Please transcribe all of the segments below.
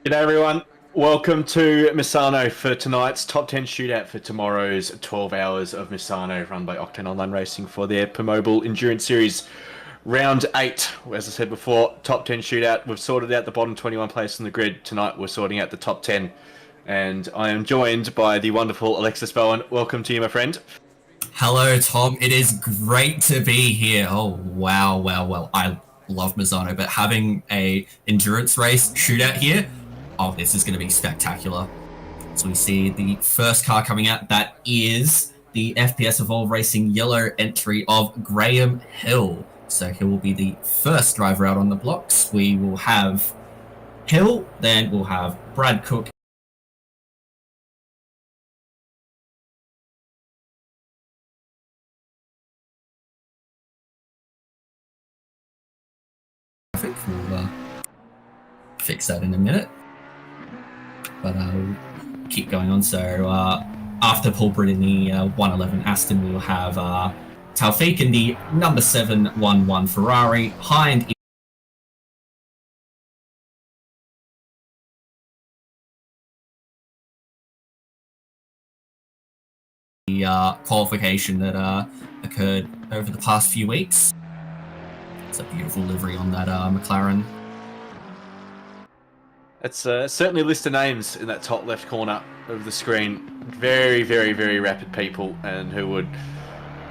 G'day everyone. Welcome to Misano for tonight's top 10 shootout for tomorrow's 12 hours of Misano run by Octane Online Racing for their Permobil Endurance Series. Round 8, as I said before, top 10 shootout. We've sorted out the bottom 21 place on the grid. Tonight we're sorting out the top 10. And I am joined by the wonderful Alexis Bowen. Welcome to you, my friend. Hello, Tom. It is great to be here. Oh, wow. I love Misano, but having a endurance race shootout here, oh, this is going to be spectacular. So we see the first car coming out. That is the FPS Evolve Racing yellow entry of Graham Hill. So he will be the first driver out on the blocks. We will have Hill, then we'll have Brad Cook, we'll fix that in a minute, but we'll keep going on. So after Paul Brit in the 111 Aston, we'll have Talic in the number 711 Ferrari, Hind the qualification that occurred over the past few weeks. It's a beautiful livery on that McLaren. It's certainly a list of names in that top left corner of the screen. Very, very, very rapid people, and who would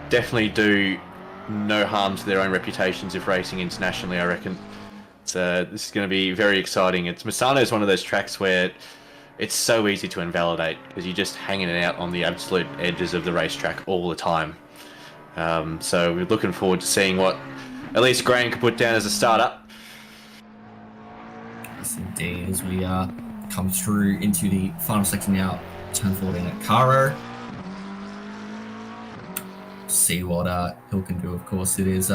definitely do no harm to their own reputations if racing internationally, I reckon. This is going to be very exciting. Misano is one of those tracks where it's so easy to invalidate because you're just hanging it out on the absolute edges of the racetrack all the time. So we're looking forward to seeing what at least Graham can put down as a starter. Yes, indeed, as we come through into the final section now, turn 14 at Caro. See what Hill can do, of course. It is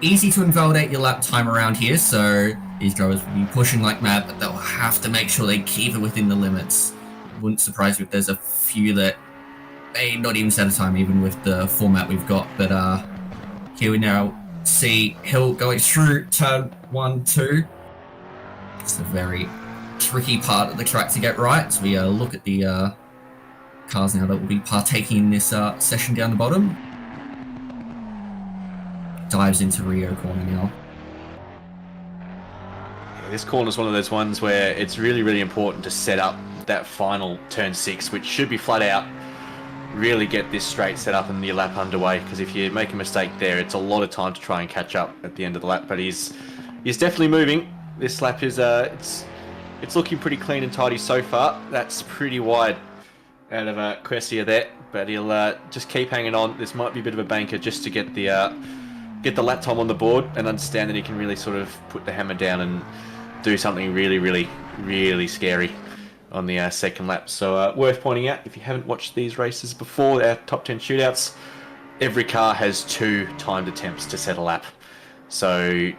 easy to invalidate your lap time around here, so these drivers will be pushing like mad, but they'll have to make sure they keep it within the limits. Wouldn't surprise me if there's a few that may not even set a time, even with the format we've got, but here we now see Hill going through turn 1, 2. It's a very tricky part of the track to get right. So we look at the cars now that will be partaking in this session down the bottom. Dives into Rio corner now. Yeah, this corner is one of those ones where it's really, really important to set up that final turn 6, which should be flat out. Really get this straight set up and your lap underway, because if you make a mistake there, it's a lot of time to try and catch up at the end of the lap. But he's definitely moving. This lap is it's looking pretty clean and tidy so far. That's pretty wide out of Quessia there, but he'll just keep hanging on. This might be a bit of a banker just to get the lap time on the board and understand that he can really sort of put the hammer down and do something really, really, really scary on the second lap. So worth pointing out, if you haven't watched these races before, our top 10 shootouts, every car has 2 timed attempts to set a lap. So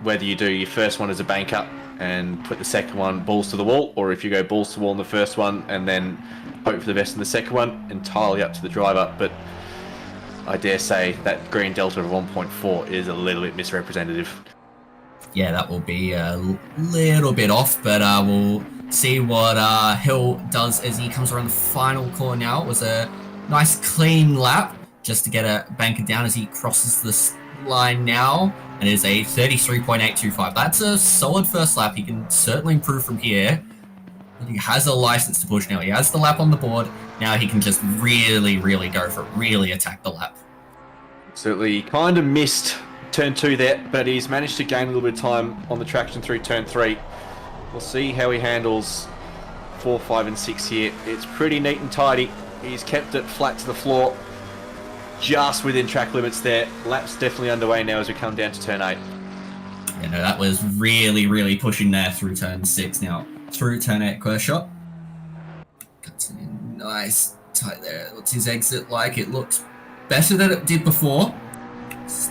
whether you do your first one as a banker and put the second one balls to the wall, or if you go balls to the wall in the first one and then hope for the best in the second one, entirely up to the driver. But I dare say that green delta of 1.4 is a little bit misrepresentative. Yeah, that will be a little bit off, but we'll see what Hill does as he comes around the final corner now. It was a nice clean lap just to get a banker down as he crosses this line now. And it is a 33.825. That's a solid first lap. He can certainly improve from here. He has a license to push now. He has the lap on the board. Now he can just really, really go for it, really attack the lap. Certainly, he kind of missed turn 2 there, but he's managed to gain a little bit of time on the traction through turn 3. We'll see how he handles 4, 5 and 6 here. It's pretty neat and tidy. He's kept it flat to the floor, just within track limits there. Lap's definitely underway now as we come down to turn 8. Yeah, no, that was really, really pushing there through turn 6. Now, through turn 8, Kershaw. Cuts it in nice, tight there. What's his exit like? It looks better than it did before.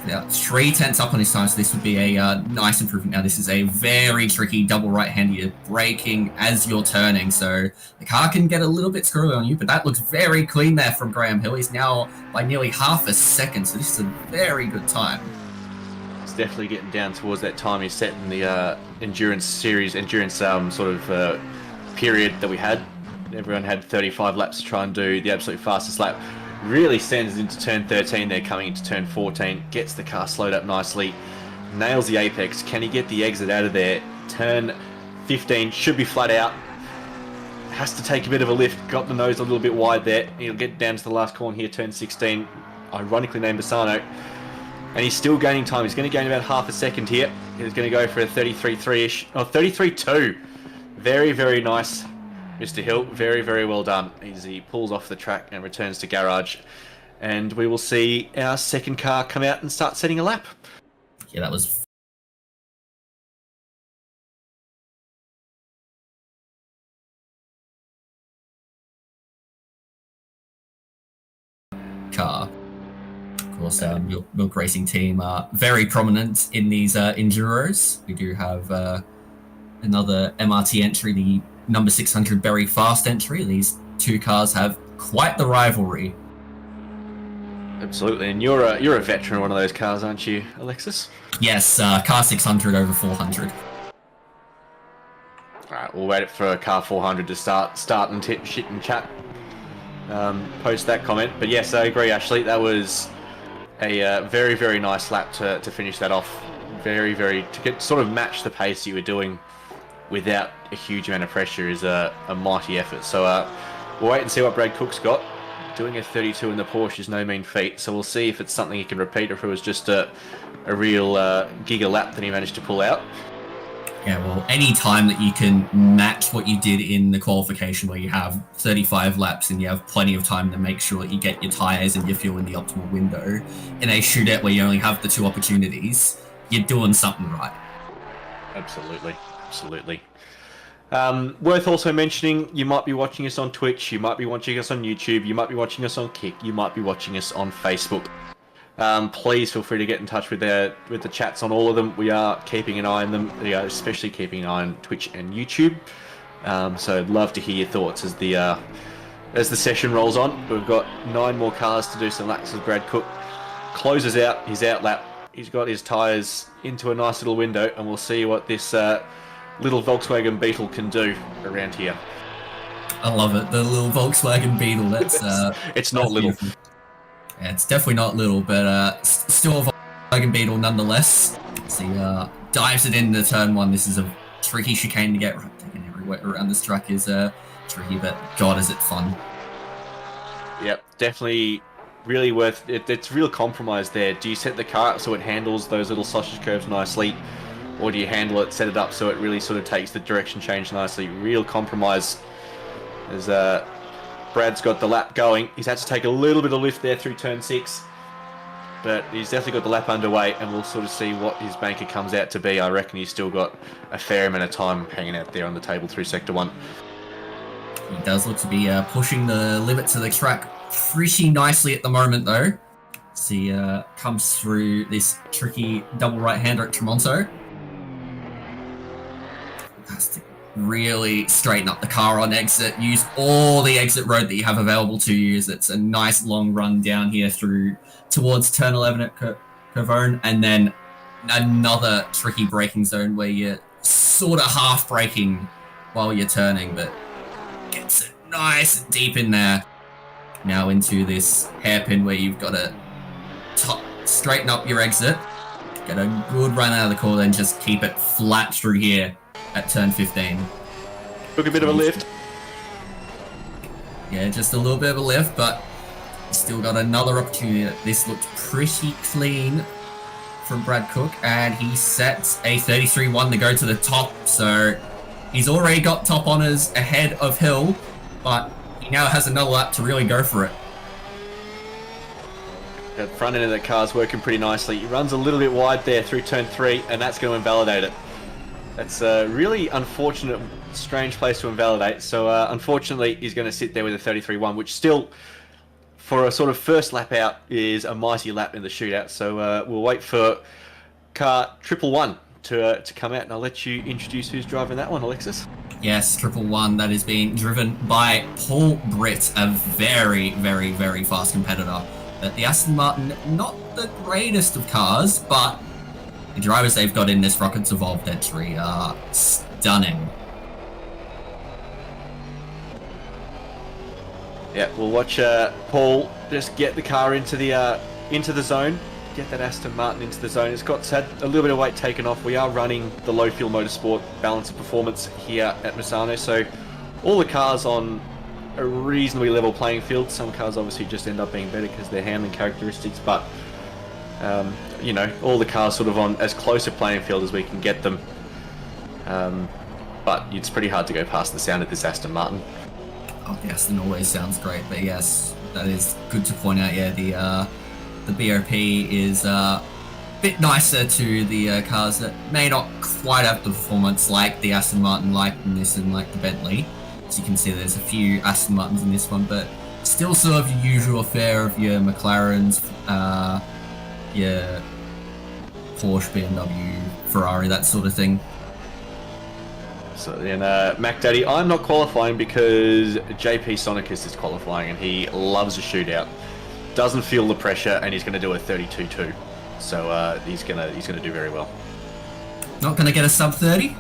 Now, 3 tenths up on his time, so this would be a nice improvement. Now, this is a very tricky double right-hander. You're braking as you're turning, so the car can get a little bit squirrely on you, but that looks very clean there from Graham Hill. He's now by nearly half a second, so this is a very good time. It's definitely getting down towards that time he set in the endurance series, period that we had. Everyone had 35 laps to try and do the absolute fastest lap. Really sends into turn 13 there, coming into turn 14. Gets the car slowed up nicely. Nails the apex. Can he get the exit out of there? Turn 15 should be flat out. Has to take a bit of a lift. Got the nose a little bit wide there. He'll get down to the last corner here, turn 16. Ironically named Misano. And he's still gaining time. He's going to gain about half a second here. He's going to go for a 33.3-ish. Oh, 33.2. Very, very nice, Mr. Hill. Very, very well done. He pulls off the track and returns to garage. And we will see our second car come out and start setting a lap. Yeah, that was car. Of course, Milk Racing team are very prominent in these Enduros. We do have another MRT entry, the number 600 Berry Fast entry. These two cars have quite the rivalry. Absolutely, and you're a veteran of one of those cars, aren't you, Alexis? Yes, car 600 over 400. All right, we'll wait for car 400 to start and shit and chat. Post that comment, but yes, I agree. Ashley, that was a very, very nice lap to finish that off. Very, very to get sort of match the pace you were doing without a huge amount of pressure is a mighty effort. So we'll wait and see what Brad Cook's got. Doing a 32 in the Porsche is no mean feat, so we'll see if it's something he can repeat or if it was just a real giga lap that he managed to pull out. Yeah, well, any time that you can match what you did in the qualification where you have 35 laps and you have plenty of time to make sure that you get your tyres and your fuel in the optimal window, in a shootout where you only have the two opportunities, you're doing something right. Absolutely, absolutely. Worth also mentioning, you might be watching us on Twitch, you might be watching us on YouTube, you might be watching us on Kick, you might be watching us on Facebook. Please feel free to get in touch with the chats on all of them. We are keeping an eye on them. We are especially keeping an eye on Twitch and YouTube. So I'd love to hear your thoughts as the session rolls on. We've got 9 more cars to do some laps as Brad Cook closes out his out lap. He's got his tyres into a nice little window, and we'll see what this little Volkswagen Beetle can do around here. I love it. The little Volkswagen Beetle. That's it's not little. Beautiful. Yeah, it's definitely not little, but still a Volkswagen Beetle nonetheless. So he dives it into turn 1. This is a tricky chicane to get taken everywhere around this track is tricky, but God, is it fun. Yep, definitely really worth it. It's real compromise there. Do you set the car up so it handles those little sausage curves nicely, or do you handle it, set it up so it really sort of takes the direction change nicely? Real compromise. As Brad's got the lap going. He's had to take a little bit of lift there through turn 6, but he's definitely got the lap underway, and we'll sort of see what his banker comes out to be. I reckon he's still got a fair amount of time hanging out there on the table through Sector 1. He does look to be pushing the limits of the track pretty nicely at the moment, though. So he comes through this tricky double right-hander at Tremonto. Has to really straighten up the car on exit. Use all the exit road that you have available to use. It's a nice long run down here through towards turn 11 at Cavone, and then another tricky braking zone where you're sort of half braking while you're turning, but gets it nice and deep in there. Now into this hairpin where you've got to straighten up your exit, get a good run out of the corner, and just keep it flat through here at turn 15. Took a bit of a lift. Yeah, just a little bit of a lift, but still got another opportunity. This looked pretty clean from Brad Cook, and he sets a 33.1 to go to the top. So he's already got top honours ahead of Hill, but he now has another lap to really go for it. The front end of the car's working pretty nicely. He runs a little bit wide there through turn 3, and that's going to invalidate it. That's a really unfortunate, strange place to invalidate. So unfortunately, he's going to sit there with a 33.1, which still, for a sort of first lap out, is a mighty lap in the shootout. So we'll wait for car 111 to come out, and I'll let you introduce who's driving that one, Alexis. Yes, 111, that is being driven by Paul Brit, a very, very, very fast competitor. The Aston Martin, not the greatest of cars, but The drivers they've got in this Rockets Evolved entry are stunning. Yeah, we'll watch Paul just get the car into the zone, get that Aston Martin into the zone. It's had a little bit of weight taken off. We are running the low fuel motorsport balance of performance here at Misano, so all the cars on a reasonably level playing field. Some cars obviously just end up being better because of their handling characteristics, but you know, all the cars sort of on as close a playing field as we can get them. But it's pretty hard to go past the sound of this Aston Martin. Oh, the Aston always sounds great, but yes, that is good to point out. Yeah, the BOP is a bit nicer to the cars that may not quite have the performance like the Aston Martin, like this, and like the Bentley. As you can see, there's a few Aston Martins in this one, but still sort of your usual fare of your McLarens, your Porsche, BMW, Ferrari, that sort of thing. So then, Mac Daddy, I'm not qualifying because JP Sonicus is qualifying, and he loves a shootout. Doesn't feel the pressure, and he's going to do a 32.2. So he's gonna do very well. Not going to get a sub 30?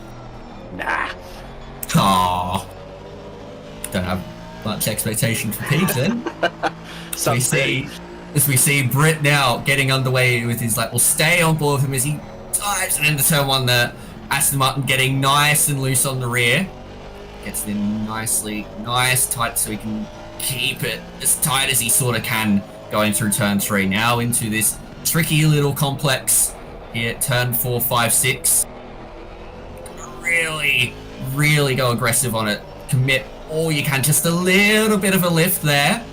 Nah. Aww. Don't have much expectation for Pete then. As we see Brit now getting underway with his lap. We'll stay on board with him as he dives into turn one there. Aston Martin getting nice and loose on the rear. Gets it in nicely, tight, so he can keep it as tight as he sort of can going through turn 3. Now into this tricky little complex here at turn 4, 5, 6. Really go aggressive on it. Commit all you can. Just a little bit of a lift there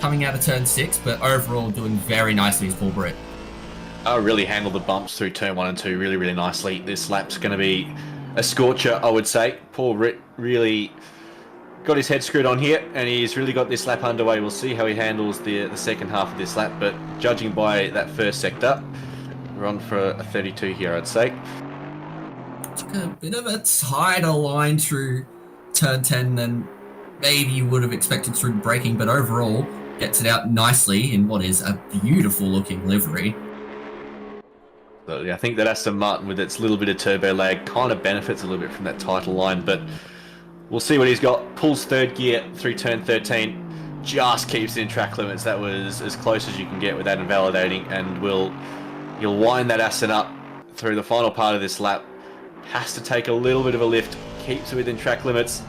coming out of turn 6, but overall doing very nicely as Paul Brit. Really handled the bumps through turn 1 and 2 really nicely. This lap's going to be a scorcher, I would say. Paul Brit really got his head screwed on here, and he's really got this lap underway. We'll see how he handles the second half of this lap, but judging by that first sector, we're on for a 32 here, I'd say. Took a bit of a tighter line through turn 10 than maybe you would have expected through braking, but overall gets it out nicely in what is a beautiful looking livery. So, yeah, I think that Aston Martin, with its little bit of turbo lag, kind of benefits a little bit from that title line, but we'll see what he's got. Pulls third gear through turn 13, just keeps it in track limits. That was as close as you can get without invalidating, and he'll wind that Aston up through the final part of this lap. Has to take a little bit of a lift, keeps it within track limits,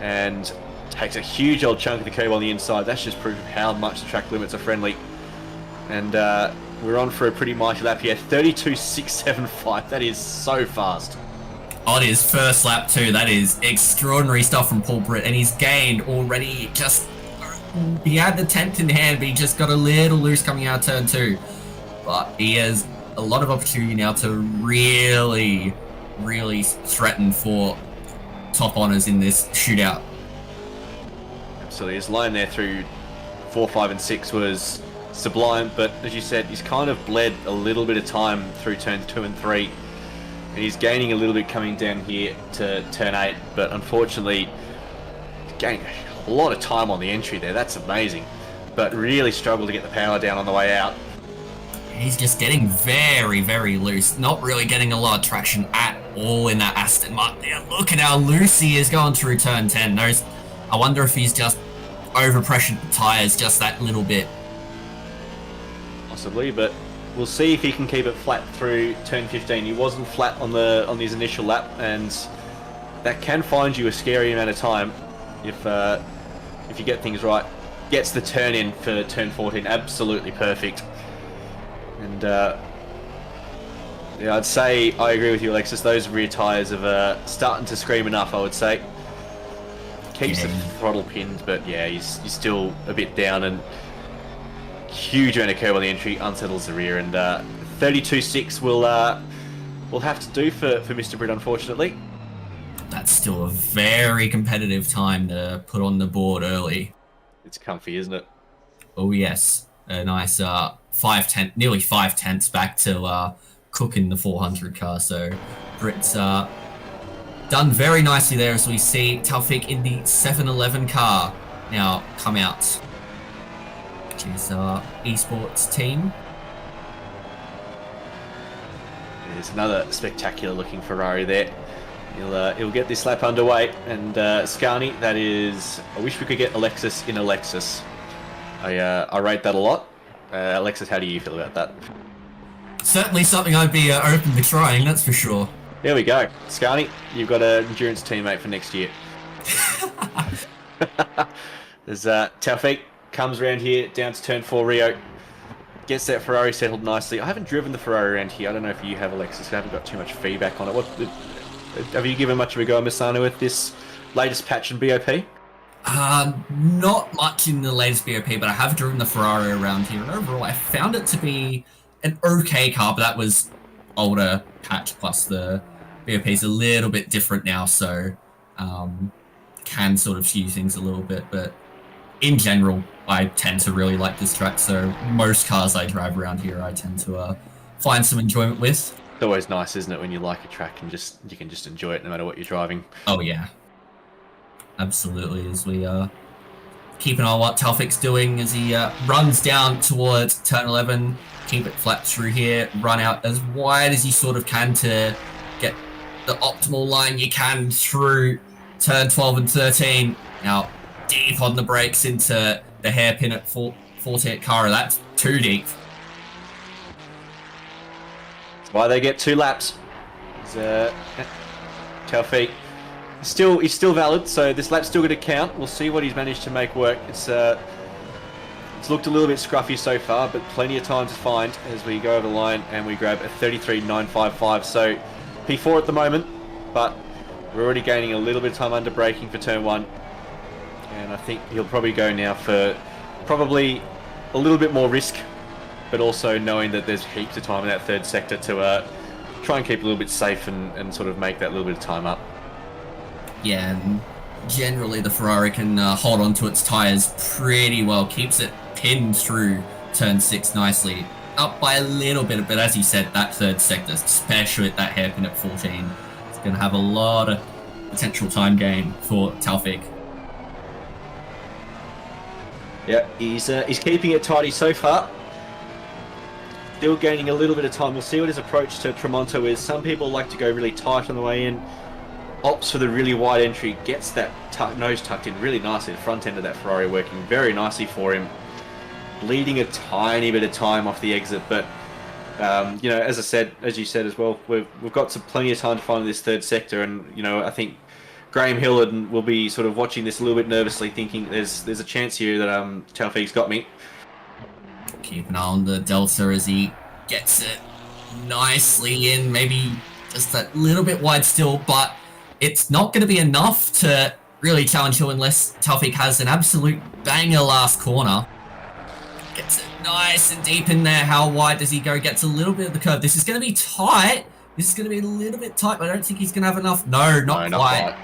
and takes a huge old chunk of the curb on the inside. That's just proof of how much the track limits are friendly. And we're on for a pretty mighty lap here. 32.675. That is so fast. On his first lap too. That is extraordinary stuff from Paul Brit, and he's gained already. He had the 10th in hand, but he just got a little loose coming out of turn 2. But he has a lot of opportunity now to really threaten for top honours in this shootout. Absolutely. His line there through 4, 5 and 6 was sublime, but as you said, he's kind of bled a little bit of time through turns 2 and 3, and he's gaining a little bit coming down here to turn 8, but unfortunately he's gaining a lot of time on the entry there. That's amazing, but really struggled to get the power down on the way out. He's just getting very loose, not really getting a lot of traction at all in that Aston Martin. Yeah, look at how loose he is going through turn 10. I wonder if he's just overpressured the tyres just that little bit. Possibly, but we'll see if he can keep it flat through turn 15. He wasn't flat on his initial lap, and that can find you a scary amount of time if you get things right. Gets the turn in for turn 14, absolutely perfect. And yeah, I'd say I agree with you, Alexis. Those rear tyres are starting to scream enough, I would say. Keeps the throttle pinned, but yeah, he's still a bit down, and huge amount of curb on the entry, unsettles the rear, and 32.6 will have to do for Mr. Brit, unfortunately. That's still a very competitive time to put on the board early. It's comfy, isn't it? Oh yes, a nice nearly 5 tenths back to cooking the 400 car. So Brit's done very nicely there, as we see Taufik in the 711 car now come out, which is our esports team. There's another spectacular looking Ferrari there. He'll get this lap underway, and Scarni, that is, I wish we could get Alexis in Alexis. I rate that a lot. Alexis, how do you feel about that? Certainly something I'd be open to trying, that's for sure. There we go. Scarni, you've got an endurance teammate for next year. There's Taufik comes around here, down to turn 4 Rio. Gets that Ferrari settled nicely. I haven't driven the Ferrari around here. I don't know if you have, Alexis. I haven't got too much feedback on it. Have you given much of a go, Misano, with this latest patch in BOP? Not much in the latest BOP, but I have driven the Ferrari around here, and overall I found it to be an okay car, but that was older patch, plus the BOP is a little bit different now, so can sort of skew things a little bit, but in general, I tend to really like this track, so most cars I drive around here I tend to find some enjoyment with. It's always nice, isn't it, when you like a track and you can just enjoy it no matter what you're driving. Oh yeah, absolutely. As we keep an eye on what Taufik's doing as he runs down towards turn 11, keep it flat through here, run out as wide as you sort of can to get the optimal line you can through turn 12 and 13. Now, deep on the brakes into the hairpin at 40 at Cara. That's too deep. That's why they get 2 laps. Taufik, he's still valid, so this lap's still going to count. We'll see what he's managed to make work. It's looked a little bit scruffy so far, but plenty of time to find as we go over the line and we grab a 33.955. So P4 at the moment, but we're already gaining a little bit of time under braking for turn 1. And I think he'll probably go now for probably a little bit more risk, but also knowing that there's heaps of time in that third sector to try and keep a little bit safe and sort of make that little bit of time up. Yeah, and generally the Ferrari can hold on to its tyres pretty well, keeps it pinned through turn 6 nicely. Up by a little bit, but as you said, that third sector, especially at that hairpin at 14, it's going to have a lot of potential time gain for Taufik. Yeah, he's keeping it tidy so far. Still gaining a little bit of time. We'll see what his approach to Tremonto is. Some people like to go really tight on the way in. Opts for the really wide entry. Gets that nose tucked in really nicely. The front end of that Ferrari working very nicely for him. Bleeding a tiny bit of time off the exit, but you know, as you said as well, we've got plenty of time to find this third sector, and you know, I think Graham Hill will be sort of watching this a little bit nervously, thinking there's a chance here that Taufik's got me. Keep an eye on the Delta as he gets it nicely in, maybe just that little bit wide still, but it's not going to be enough to really challenge Hill unless Taufik has an absolute banger last corner. Gets it nice and deep in there. How wide does he go? Gets a little bit of the curve. This is going to be tight. This is going to be a little bit tight, but I don't think he's going to have enough. No, not quite.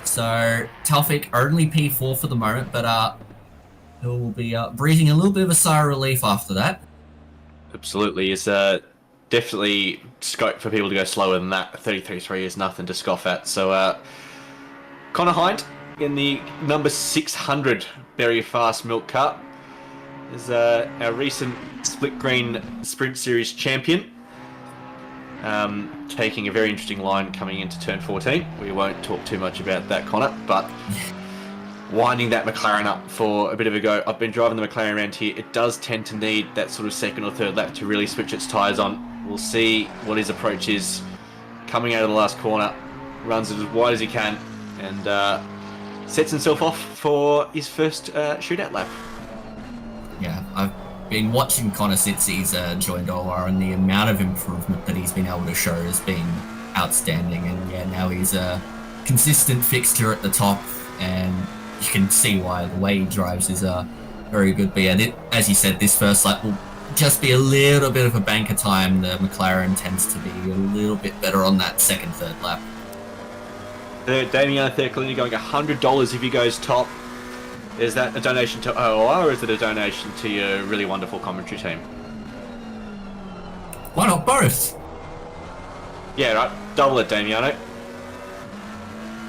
So Taufik only P4 for the moment, but he'll be breathing a little bit of a sigh of relief after that. Absolutely. It's definitely scope for people to go slower than that. 33.3 is nothing to scoff at. So Connor Hind in the number 600 very fast milk cart is our recent split green sprint series champion. Taking a very interesting line coming into turn 14. We won't talk too much about that, Connor, but winding that McLaren up for a bit of a go. I've been driving the McLaren around here. It does tend to need that sort of second or third lap to really switch its tyres on. We'll see what his approach is coming out of the last corner. Runs it as wide as he can and sets himself off for his first shootout lap. Yeah, I've been watching Connor since he's joined OR, and the amount of improvement that he's been able to show has been outstanding. And yeah, now he's a consistent fixture at the top, and you can see why the way he drives is very good. But yeah, as you said, this first lap will just be a little bit of a banker time. The McLaren tends to be a little bit better on that second, third lap. Damiano Theccolini going $100 if he goes top. Is that a donation to OR, or is it a donation to your really wonderful commentary team? Why not both? Yeah, right. Double it, Damiano.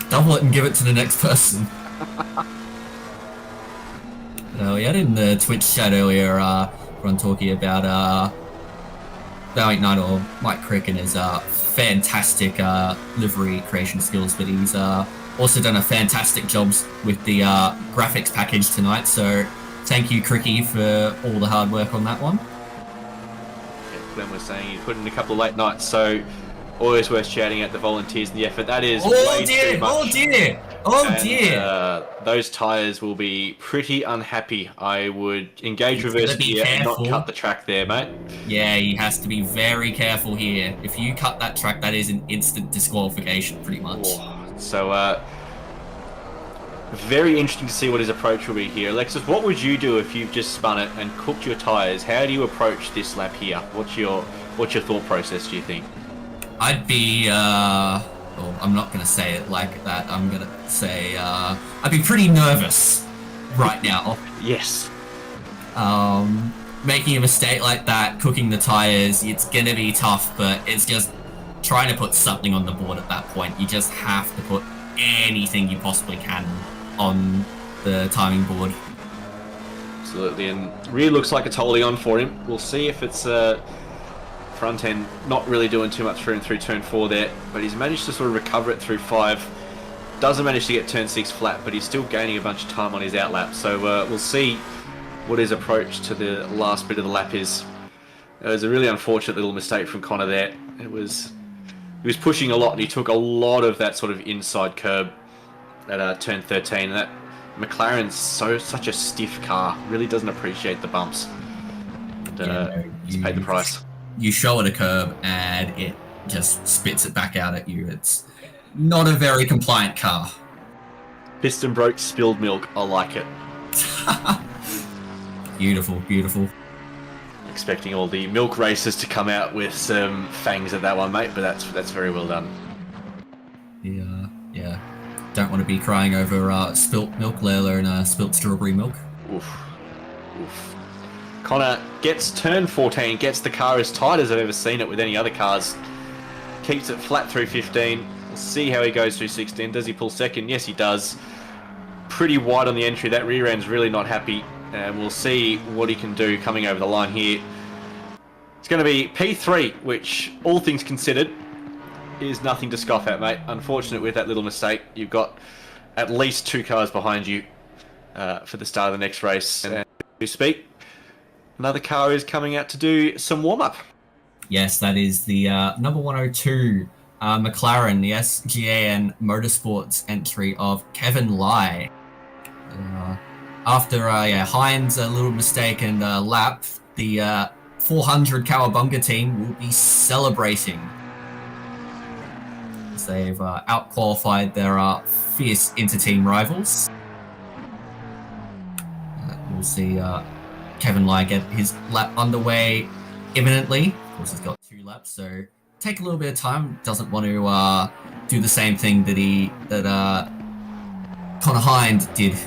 Double it and give it to the next person. We had in the Twitch chat earlier, everyone talking about Valiant Knight or Mike Crick and his fantastic livery creation skills, but he's also done a fantastic job with the graphics package tonight. So thank you, Cricky, for all the hard work on that one. Glenn was saying he put in a couple of late nights, so always worth shouting at the volunteers and the effort. That is way too much. Oh dear! Those tyres will be pretty unhappy. I would engage reverse gear and not cut the track there, mate. Yeah, he has to be very careful here. If you cut that track, that is an instant disqualification, pretty much. Oh, so, very interesting to see what his approach will be here. Alexis, what would you do if you've just spun it and cooked your tyres? How do you approach this lap here? What's your thought process, do you think? I'd be, well, I'm not going to say it like that. I'm going to say, I'd be pretty nervous right now. Yes. Making a mistake like that, cooking the tyres, it's going to be tough, but it's just trying to put something on the board at that point. You just have to put anything you possibly can on the timing board. Absolutely, and rear looks like it's holding on for him. We'll see if it's front end not really doing too much for him through turn 4 there, but he's managed to sort of recover it through 5. Doesn't manage to get turn 6 flat, but he's still gaining a bunch of time on his outlap. So we'll see what his approach to the last bit of the lap is. It was a really unfortunate little mistake from Connor there. He was pushing a lot, and he took a lot of that sort of inside curb at turn 13. And that McLaren's such a stiff car, really doesn't appreciate the bumps. And, he's paid the price. You show it a curb and it just spits it back out at you. It's not a very compliant car. Piston broke, spilled milk. I like it. Beautiful, beautiful. Expecting all the milk racers to come out with some fangs at that one, mate, but that's very well done. Yeah. Don't want to be crying over spilt milk, Layla, and spilt strawberry milk. Oof. Connor gets turn 14, gets the car as tight as I've ever seen it with any other cars. Keeps it flat through 15. We'll see how he goes through 16. Does he pull second? Yes, he does. Pretty wide on the entry. That rear end's really not happy. And we'll see what he can do coming over the line here. It's going to be P3, which, all things considered, is nothing to scoff at, mate. Unfortunate with that little mistake. You've got at least 2 cars behind you for the start of the next race. And as we speak, another car is coming out to do some warm-up. Yes, that is the number 102 McLaren, the SGAN Motorsports entry of Kevin Lai. After Hind's a little mistake and lap, the 400 Cowabunga team will be celebrating. As they've out-qualified their fierce inter-team rivals. We'll see Kevin Lai get his lap underway imminently. Of course, he's got 2 laps, so take a little bit of time. Doesn't want to do the same thing that Connor Hind did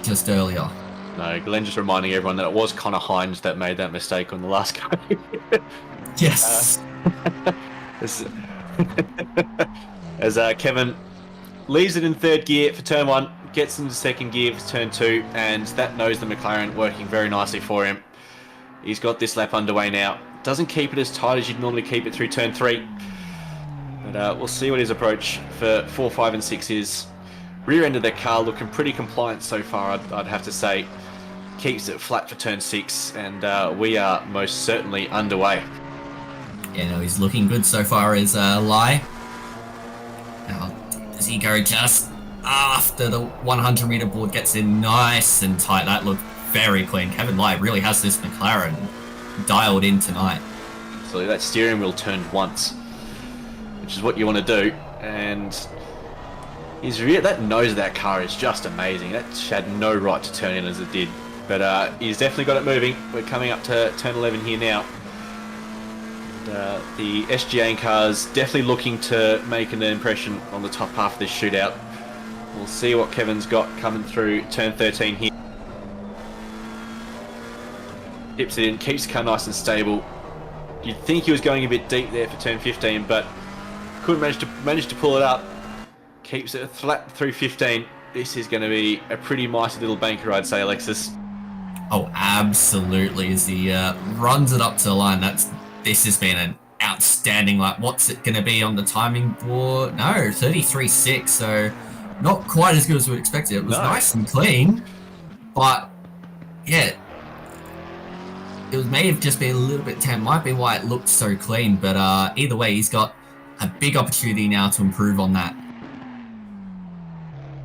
just earlier. No, Glenn just reminding everyone that it was Connor Hind that made that mistake on the last game. Yes. As Kevin leaves it in 3rd gear for turn 1, gets into 2nd gear for turn 2, and that knows the McLaren working very nicely for him. He's got this lap underway now. Doesn't keep it as tight as you'd normally keep it through turn 3. But we'll see what his approach for 4, 5 and 6 is. Rear end of the car looking pretty compliant so far, I'd have to say. Keeps it flat for turn 6, and we are most certainly underway. Yeah, no, he's looking good so far as Lai. Now, does he go just after the 100 meter board gets in nice and tight? That looked very clean. Kevin Lai really has this McLaren dialed in tonight. So that steering wheel turned once, which is what you want to do, and that nose of that car is just amazing. That had no right to turn in as it did, but he's definitely got it moving. We're coming up to turn 11 here now. The SGA cars definitely looking to make an impression on the top half of this shootout. We'll see what Kevin's got coming through turn 13 here. Dips it in, keeps the car nice and stable. You'd think he was going a bit deep there for turn 15, but couldn't manage to pull it up. Keeps it flat through 15. This is going to be a pretty mighty little banker, I'd say, Alexis. Oh, absolutely. As he runs it up to the line, that's this has been an outstanding lap. What's it going to be on the timing board? No, 33.6, so not quite as good as we expected. It was nice and clean, but yeah, it may have just been a little bit tan. Might be why it looked so clean, but either way, he's got a big opportunity now to improve on that.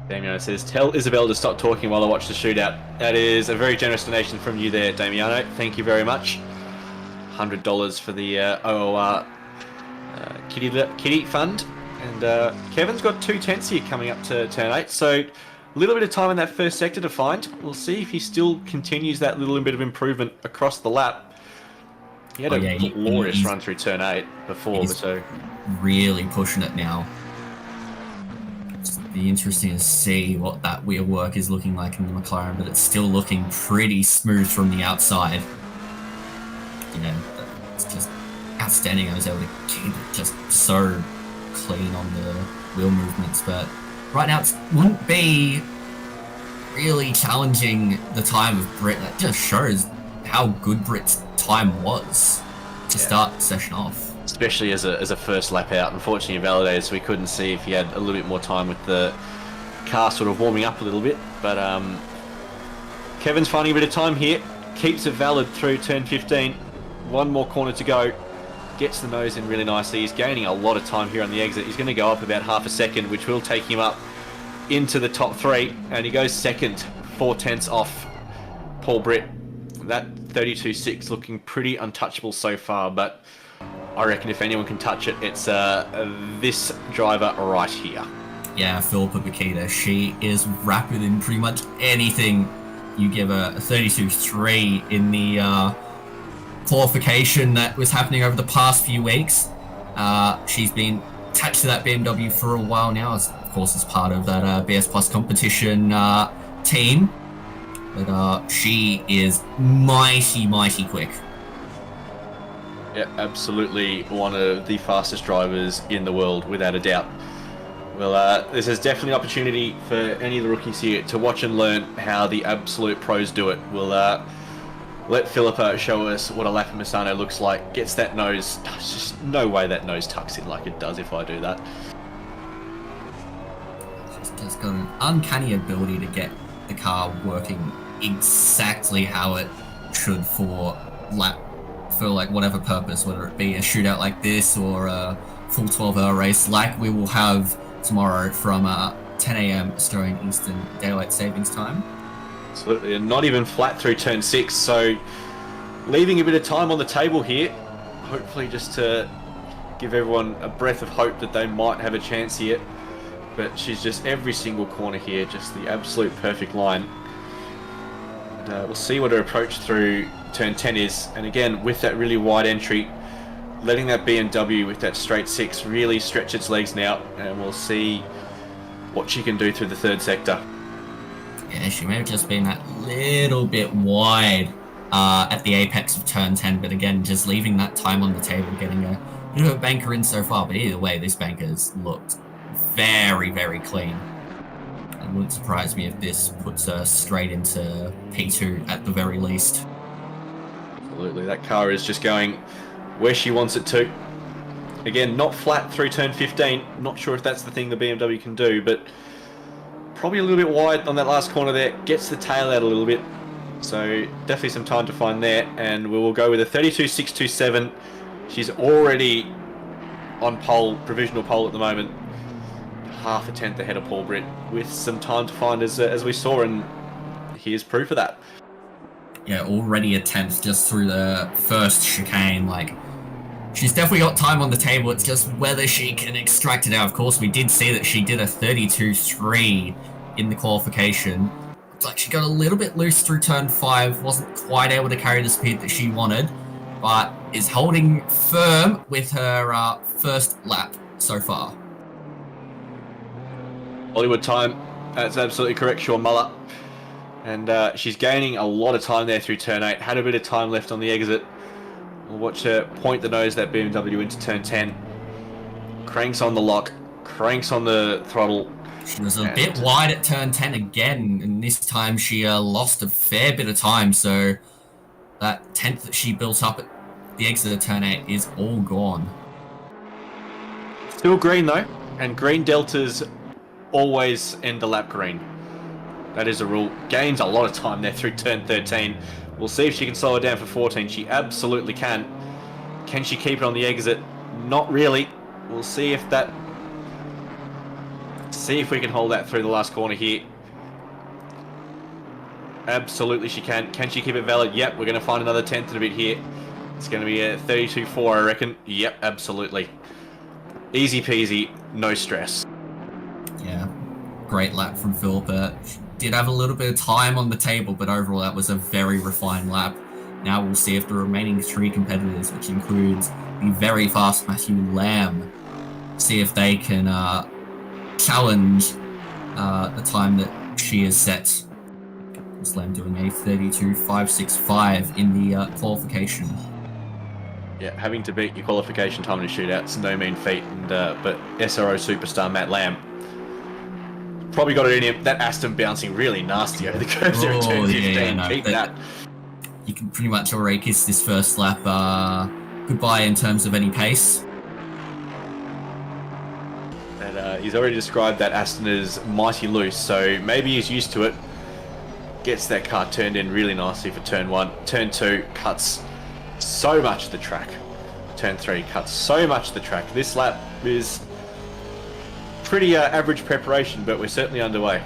Damiano says, tell Isabel to stop talking while I watch the shootout. That is a very generous donation from you there, Damiano. Thank you very much. $100 for the OOR kitty fund. And Kevin's got 2/10 here coming up to turn 8. So a little bit of time in that first sector to find. We'll see if he still continues that little bit of improvement across the lap. He had a glorious run through turn 8 before, so really pushing it now. It's be interesting to see what that wheel work is looking like in the McLaren, but it's still looking pretty smooth from the outside. You know, it's just outstanding. I was able to keep it just so clean on the wheel movements, but right now it wouldn't be really challenging the time of Brit. That just shows how good Brit's time was to start the session off. Especially as a first lap out. Unfortunately, invalidated, so we couldn't see if he had a little bit more time with the car sort of warming up a little bit. But Kevin's finding a bit of time here. Keeps it valid through turn 15. One more corner to go. Gets the nose in really nicely. He's gaining a lot of time here on the exit. He's going to go up about half a second, which will take him up into the top 3. And he goes second, 4/10 off Paul Brit. That 32.6 looking pretty untouchable so far, but I reckon if anyone can touch it, it's this driver right here. Yeah, Phila Bika. She is rapid in pretty much anything you give her. A 32.3 in the qualification that was happening over the past few weeks. She's been attached to that BMW for a while now, of course, as part of that BS Plus competition team. But she is mighty quick. Yeah, absolutely one of the fastest drivers in the world, without a doubt. Well, this is definitely an opportunity for any of the rookies here to watch and learn how the absolute pros do it. We'll let Philippa show us what a lap of Misano looks like. Gets that nose. There's just no way that nose tucks in like it does if I do that. She's just got an uncanny ability to get the car working exactly how it should for like whatever purpose, whether it be a shootout like this or a full 12-hour race like we will have tomorrow from 10 a.m. Australian Eastern Daylight Savings Time. Absolutely, and not even flat through turn 6, so leaving a bit of time on the table here, hopefully just to give everyone a breath of hope that they might have a chance here. But she's just every single corner here, just the absolute perfect line. And, we'll see what her approach through turn 10 is, and again with that really wide entry, letting that BMW with that straight 6 really stretch its legs now, and we'll see what she can do through the third sector. Yeah, she may have just been that little bit wide at the apex of turn 10, but again, just leaving that time on the table, getting a bit of a banker in so far. But either way, this banker's looked very clean. It wouldn't surprise me if this puts her straight into P2 at the very least. Absolutely, that car is just going where she wants it to. Again, not flat through turn 15. Not sure if that's the thing the BMW can do, but probably a little bit wide on that last corner there. Gets the tail out a little bit. So definitely some time to find there. And we will go with a 32.627. She's already on pole, provisional pole at the moment. Half a tenth ahead of Paul Brit with some time to find as we saw, and here's proof of that. Yeah, already a tenth just through the first chicane. Like, she's definitely got time on the table. It's just whether she can extract it out. Of course, we did see that she did a 32.3 in the qualification. It's like she got a little bit loose through turn 5, wasn't quite able to carry the speed that she wanted, but is holding firm with her first lap so far. Hollywood time. That's absolutely correct, Sean Muller. And she's gaining a lot of time there through turn 8. Had a bit of time left on the exit. We'll watch her point the nose of that BMW into turn 10. Cranks on the lock. Cranks on the throttle. She was a bit wide at turn 10 again, and this time she lost a fair bit of time. So that tenth that she built up at the exit of turn 8 is all gone. Still green though, and green deltas always end the lap green. That is a rule. Gains a lot of time there through turn 13. We'll see if she can slow it down for 14. She absolutely can. Can she keep it on the exit? Not really. We'll see if that... See if we can hold that through the last corner here. Absolutely she can. Can she keep it valid? Yep, we're going to find another tenth and a bit here. It's going to be a 32.4, I reckon. Yep, absolutely. Easy peasy, no stress. Yeah, great lap from Philippa. Did have a little bit of time on the table, but overall that was a very refined lap. Now we'll see if the remaining 3 competitors, which includes the very fast Matthew Lamb, see if they can challenge the time that she has set. Lamb doing a 32.565 in the qualification. Yeah, having to beat your qualification time in a shootout's no mean feat, and but SRO superstar Matt Lamb probably got it in him. That Aston bouncing really nasty over the curves there at turn 15. Yeah, no, keep that. You can pretty much already kiss this first lap goodbye in terms of any pace. And he's already described that Aston as mighty loose, so maybe he's used to it. Gets that car turned in really nicely for turn 1. Turn 2 cuts so much of the track. Turn 3 cuts so much of the track. This lap is pretty average preparation, but we're certainly underway.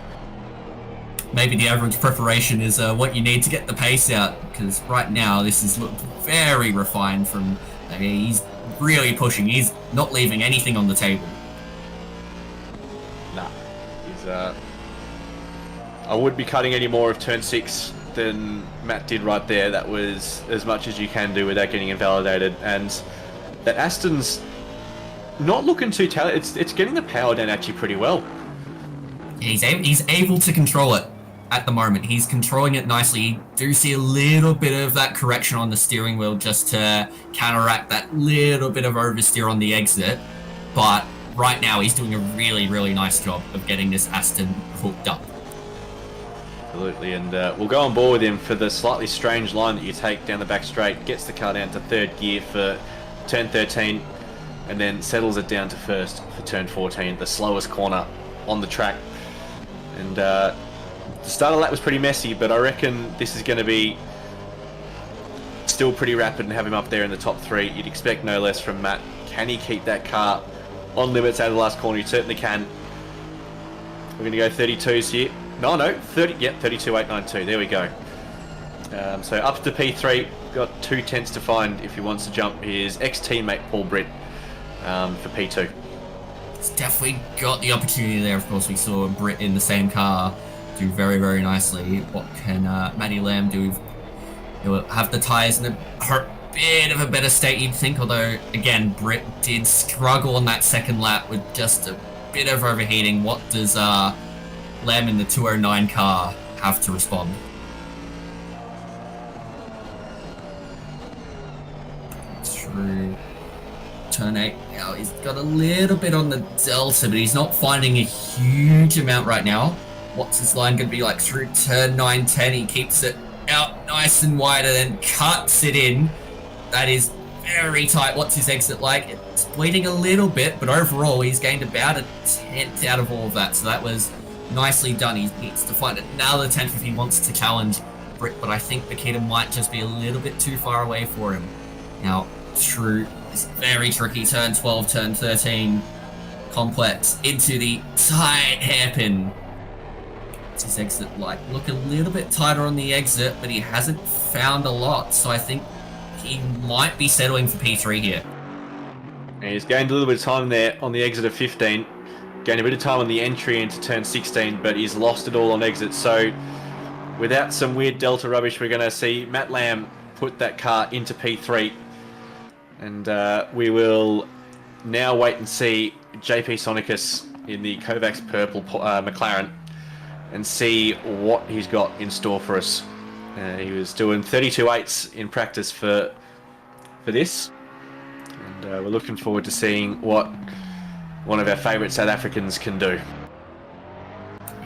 Maybe the average preparation is what you need to get the pace out, because right now this is looked very refined from... I mean, he's really pushing. He's not leaving anything on the table. Nah. He's... I wouldn't be cutting any more of turn 6 than Matt did right there. That was as much as you can do without getting invalidated. And that Aston's not looking too talented. It's getting the power down actually pretty well. He's able to control it at the moment. He's controlling it nicely. You do see a little bit of that correction on the steering wheel just to counteract that little bit of oversteer on the exit. But right now he's doing a really, really nice job of getting this Aston hooked up. Absolutely, and we'll go on board with him for the slightly strange line that you take down the back straight, gets the car down to 3rd gear for turn 13, and then settles it down to 1st for turn 14, the slowest corner on the track. And the start of the lap was pretty messy, but I reckon this is going to be still pretty rapid and have him up there in the top 3. You'd expect no less from Matt. Can he keep that car on limits out of the last corner? He certainly can. We're going to go 32s here. No, 30. Yep, 32.892. There we go. So up to P3. Got 2 tenths to find if he wants to jump his ex-teammate Paul Brit for P2. It's definitely got the opportunity there. Of course, we saw Brit in the same car do very, very nicely. What can Matty Lamb do? He'll have the tyres in a bit of a better state, you'd think. Although, again, Brit did struggle on that second lap with just a bit of overheating. What does Lamb in the 209 car have to respond? Through turn 8. Now he's got a little bit on the delta, but he's not finding a huge amount right now. What's his line going to be like through turn 9, 10? He keeps it out nice and wide and then cuts it in. That is very tight. What's his exit like? It's bleeding a little bit, but overall he's gained about a tenth out of all of that. So that was nicely done. He needs to find another 10th if he wants to challenge Brit, but I think Bikita might just be a little bit too far away for him. Now, through this very tricky turn 12, turn 13 complex into the tight hairpin. What's his exit like? Look a little bit tighter on the exit, but he hasn't found a lot, so I think he might be settling for P3 here. And he's gained a little bit of time there on the exit of 15. Gained a bit of time on the entry into turn 16, but he's lost it all on exit. So without some weird delta rubbish, we're going to see Matt Lamb put that car into P3. And we will now wait and see JP Sonicus in the Kovacs Purple McLaren and see what he's got in store for us. He was doing 32.8s in practice for this. And we're looking forward to seeing what one of our favourite South Africans can do.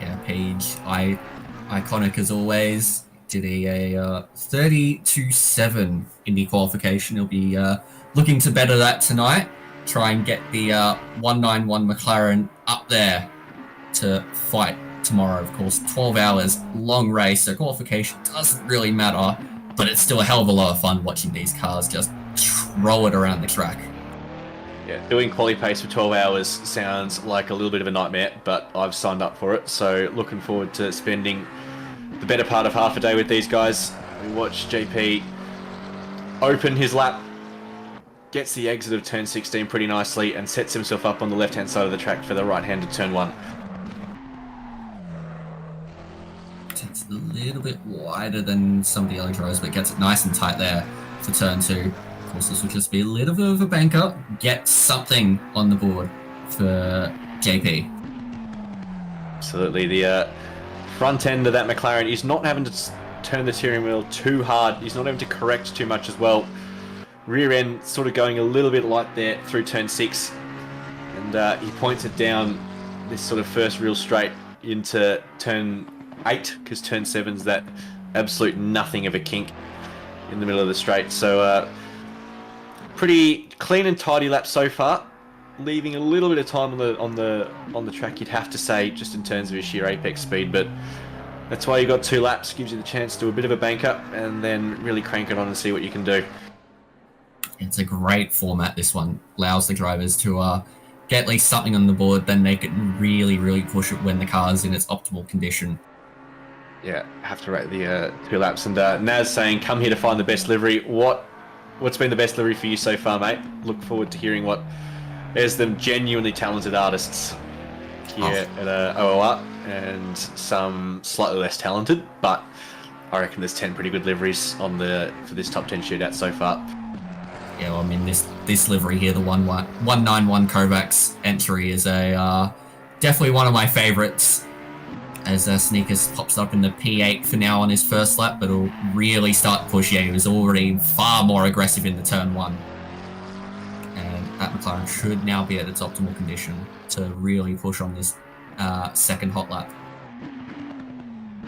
Yeah, Paige, iconic as always. did a 32.7 in the qualification. He'll be looking to better that tonight. Try and get the 191 McLaren up there to fight tomorrow. Of course, 12 hours, long race, so qualification doesn't really matter, but it's still a hell of a lot of fun watching these cars just roll it around the track. Yeah, doing quali pace for 12 hours sounds like a little bit of a nightmare, but I've signed up for it, so looking forward to spending the better part of half a day with these guys. We watch JP open his lap, gets the exit of turn 16 pretty nicely, and sets himself up on the left-hand side of the track for the right-handed turn 1. It's a little bit wider than some of the other drivers, but gets it nice and tight there for turn 2. Of course, this will just be a little bit of a banker. Get something on the board for JP. Absolutely. The front end of that McLaren is not having to turn the steering wheel too hard. He's not having to correct too much as well. Rear end sort of going a little bit light there through turn 6. And he points it down this sort of first real straight into turn 8, because turn 7's that absolute nothing of a kink in the middle of the straight. So pretty clean and tidy lap so far, leaving a little bit of time on the track, you'd have to say, just in terms of his sheer apex speed. But that's why you got 2 laps, gives you the chance to do a bit of a bank up and then really crank it on and see what you can do. It's a great format, this one. Allows the drivers to get at least something on the board, then they can really, really push it when the car's in its optimal condition. Yeah, have to rate the 2 laps. And Naz saying, come here to find the best livery. What's been the best livery for you so far, mate? Look forward to hearing what... There's them genuinely talented artists here at OOR, and some slightly less talented, but I reckon there's 10 pretty good liveries on for this top 10 shootout so far. Yeah, well, I mean, this livery here, the 191 Kovacs entry, is a definitely one of my favourites, as Sneakers pops up in the P8 for now on his first lap, but it'll really start to push. Yeah, he was already far more aggressive in the turn 1. And that McLaren should now be at its optimal condition to really push on this second hot lap.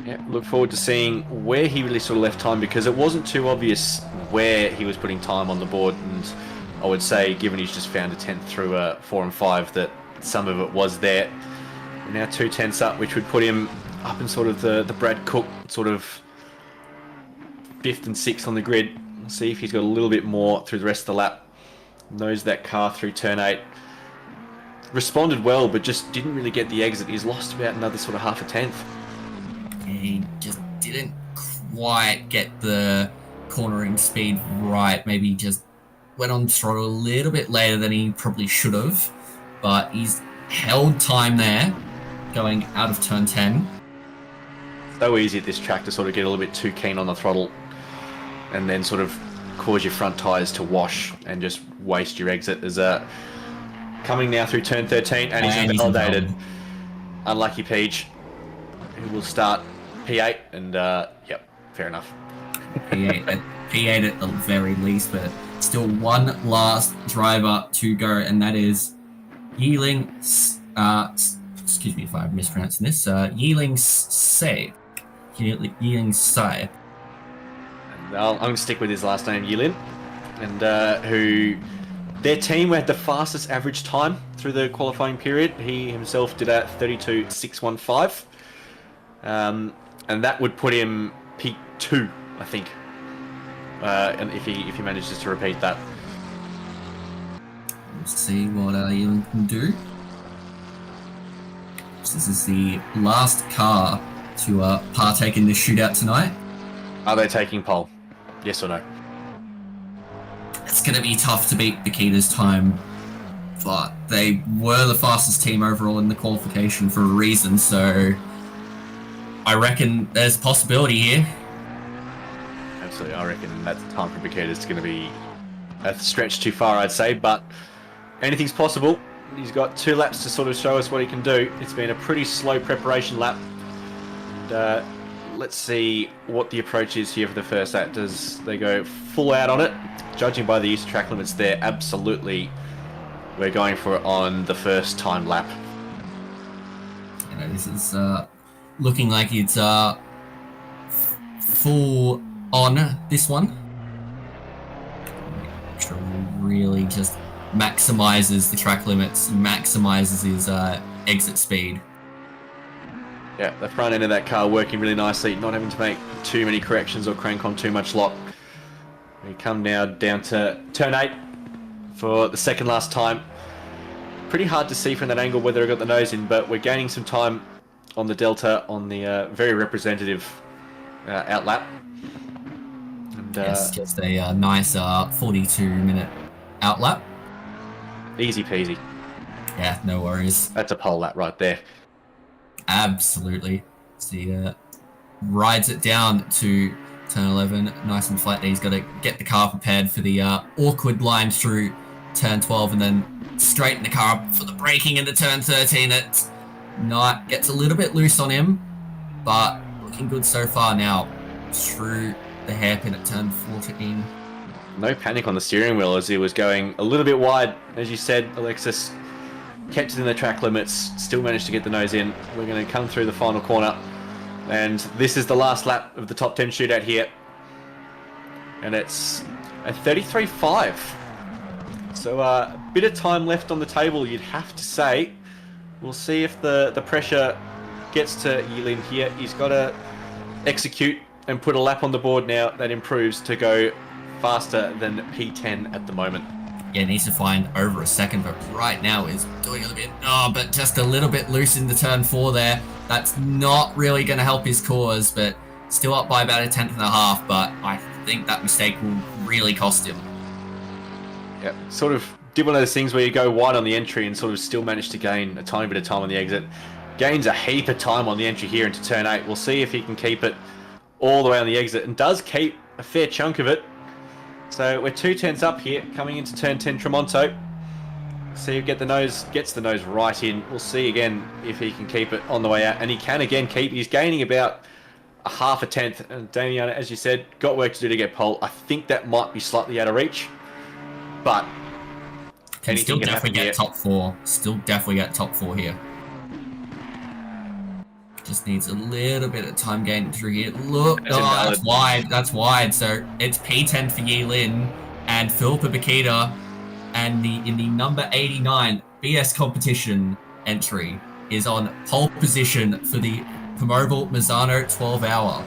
Yeah, look forward to seeing where he really sort of left time, because it wasn't too obvious where he was putting time on the board, and I would say, given he's just found a 10th through 4 and 5, that some of it was there. We're now 2 tenths up, which would put him up in sort of the Brad Cook sort of 5th and 6th on the grid. We'll see if he's got a little bit more through the rest of the lap. Knows that car through turn 8. Responded well, but just didn't really get the exit. He's lost about another sort of half a tenth. He just didn't quite get the cornering speed right. Maybe he just went on throttle a little bit later than he probably should have, but he's held time there going out of turn 10. So easy at this track to sort of get a little bit too keen on the throttle and then sort of cause your front tyres to wash and just waste your exit. As coming now through turn 13, and he's invalidated. Unlucky Peach, who will start P8, and yep, fair enough. P8 at the very least, but still one last driver to go, and that is Yiling, excuse me if I'm mispronouncing this, Yiling Sai. Yiling Sai. And I'm going to stick with his last name, Yilin, and who... Their team had the fastest average time through the qualifying period. He himself did a 32.615. And that would put him P2, I think. And if he manages to repeat that. Let's see what Ewan can do. This is the last car to partake in this shootout tonight. Are they taking pole? Yes or no? It's going to be tough to beat Bikita's time, but they were the fastest team overall in the qualification for a reason, so I reckon there's possibility here. Absolutely, I reckon that time for Bikita's going to be a stretch too far, I'd say, but anything's possible. He's got 2 laps to sort of show us what he can do. It's been a pretty slow preparation lap. And, let's see what the approach is here for the first lap. Does they go full out on it? Judging by the use of track limits there, absolutely we're going for it on the first time lap. You know, this is looking like it's full on this one. Make sure he really just maximizes the track limits, maximizes his exit speed. Yeah, the front end of that car working really nicely, not having to make too many corrections or crank on too much lock. We come now down to turn 8 for the second last time. Pretty hard to see from that angle whether I got the nose in, but we're gaining some time on the Delta on the very representative outlap. And, yes, just a nice 42-minute outlap. Easy peasy. Yeah, no worries. That's a pole lap right there. Absolutely. So he rides it down to turn 11, nice and flat. He's got to get the car prepared for the awkward line through turn 12 and then straighten the car up for the braking into turn 13. It gets a little bit loose on him, but looking good so far now. Through the hairpin at turn 14. No panic on the steering wheel as he was going a little bit wide. As you said, Alexis kept it in the track limits, still managed to get the nose in. We're going to come through the final corner, and this is the last lap of the top 10 shootout here. And it's a 33.5. So a bit of time left on the table, you'd have to say. We'll see if the pressure gets to Yilin here. He's got to execute and put a lap on the board now that improves to go faster than P10 at the moment. Yeah, needs to find over a second, but right now is doing a little bit, but just a little bit loose into turn 4 there. That's not really going to help his cause, but still up by about a tenth and a half, but I think that mistake will really cost him. Yeah, sort of did one of those things where you go wide on the entry and sort of still manage to gain a tiny bit of time on the exit. Gains a heap of time on the entry here into turn 8. We'll see if he can keep it all the way on the exit, and does keep a fair chunk of it. So we're 2 tenths up here, coming into turn 10 Tremonto. See who gets the nose right in. We'll see again if he can keep it on the way out, and he can again keep. He's gaining about a half a tenth. And Damiano, as you said, got work to do to get pole. I think that might be slightly out of reach, but can still definitely get top 4. Still definitely get top 4 here. Just needs a little bit of time getting through here. Look, that's wide. That's wide. So it's P10 for Yilin and Phila Bika, and in the number 89 BS competition entry is on pole position for the Permobil Misano 12-hour.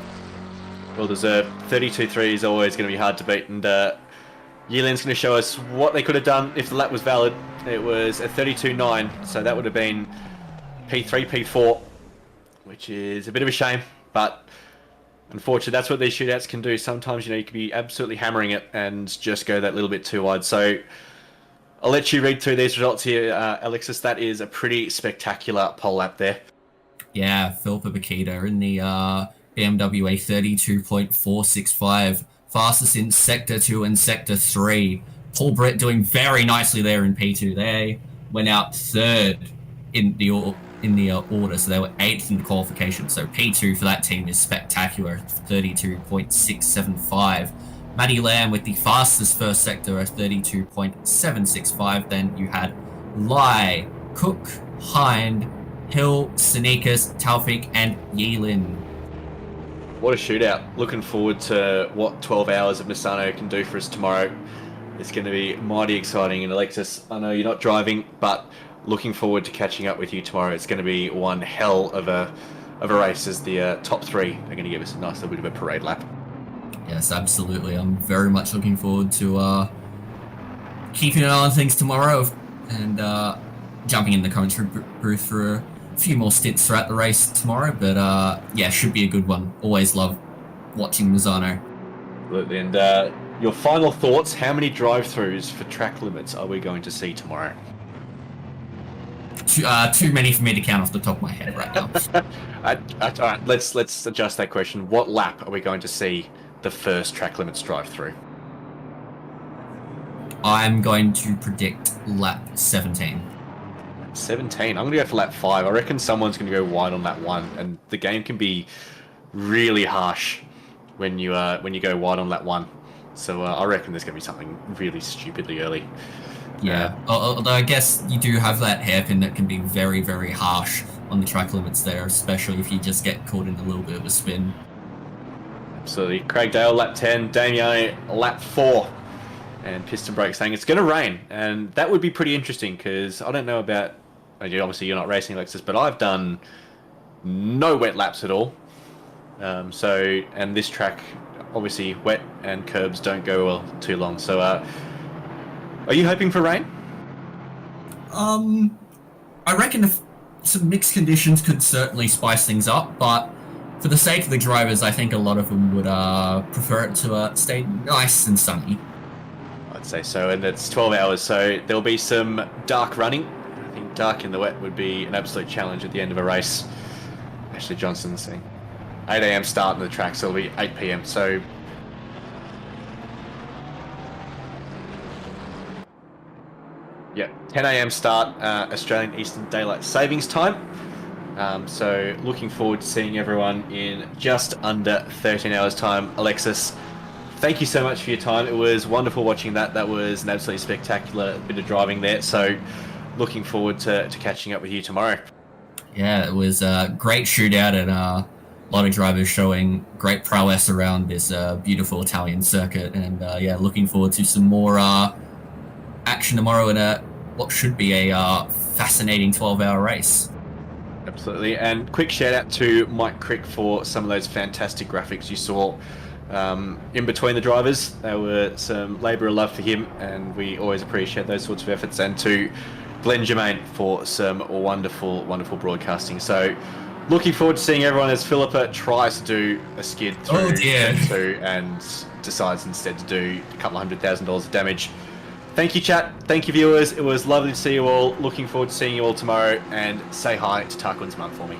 Well deserved. 32.3 is always going to be hard to beat, and Yilin's going to show us what they could have done if the lap was valid. It was a 32.9, so that would have been P3, P4. Which is a bit of a shame, but unfortunately, that's what these shootouts can do. Sometimes, you can be absolutely hammering it and just go that little bit too wide. So I'll let you read through these results here, Alexis. That is a pretty spectacular pole lap there. Yeah, Phila Bika in the BMW A 32.465, fastest in Sector 2 and Sector 3. Paul Brit doing very nicely there in P2. They went out 3rd in the order, so they were 8th in the qualification. So P2 for that team is spectacular, 32.675. Matty Lamb with the fastest first sector at 32.765. Then you had Lai, Cook, Hind, Hill, Sneakers, Taufik, and Yilin. What a shootout. Looking forward to what 12 hours of Misano can do for us tomorrow. It's going to be mighty exciting. And Alexis, I know you're not driving, but looking forward to catching up with you tomorrow. It's going to be one hell of a race, as the top 3 are going to give us a nice little bit of a parade lap. Yes, absolutely. I'm very much looking forward to keeping an eye on things tomorrow and jumping in the commentary booth for a few more stints throughout the race tomorrow. But yeah, should be a good one. Always love watching Misano. Absolutely. And your final thoughts, how many drive-throughs for track limits are we going to see tomorrow? Too many for me to count off the top of my head right now. All right, let's adjust that question. What lap are we going to see the first track limits drive through? I'm going to predict lap 17. 17. I'm going to go for lap 5. I reckon someone's going to go wide on lap 1, and the game can be really harsh when you go wide on lap 1. So I reckon there's going to be something really stupidly early. Yeah, although I guess you do have that hairpin that can be very, very harsh on the track limits there, especially if you just get caught in a little bit of a spin. Absolutely. Craig Dale, lap 10. Damiano, lap 4. And Piston Brake saying it's going to rain. And that would be pretty interesting because I don't know about... Obviously, you're not racing, Alexis, but I've done no wet laps at all. And this track, obviously, wet and curbs don't go well too long. So, are you hoping for rain? I reckon some mixed conditions could certainly spice things up, but for the sake of the drivers, I think a lot of them would prefer it to stay nice and sunny. I'd say so, and it's 12 hours, so there'll be some dark running. I think dark in the wet would be an absolute challenge at the end of a race. Ashley Johnson's saying 8 a.m. start on the track, so it'll be 8 p.m. So yeah, 10 a.m. start, Australian Eastern Daylight Savings Time. So looking forward to seeing everyone in just under 13 hours time. Alexis, thank you so much for your time. It was wonderful watching that. That was an absolutely spectacular bit of driving there. So looking forward to catching up with you tomorrow. Yeah, it was a great shootout and a lot of drivers showing great prowess around this beautiful Italian circuit. And looking forward to some more action tomorrow in what should be a fascinating 12-hour race. Absolutely. And quick shout out to Mike Crick for some of those fantastic graphics you saw in between the drivers. There were some labour of love for him, and we always appreciate those sorts of efforts. And to Glenn Germain for some wonderful, wonderful broadcasting. So looking forward to seeing everyone as Philippa tries to do a skid through Turn 2 and decides instead to do a couple $100,000 of damage. Thank you, chat. Thank you, viewers. It was lovely to see you all. Looking forward to seeing you all tomorrow. And say hi to Tarquin's mum for me.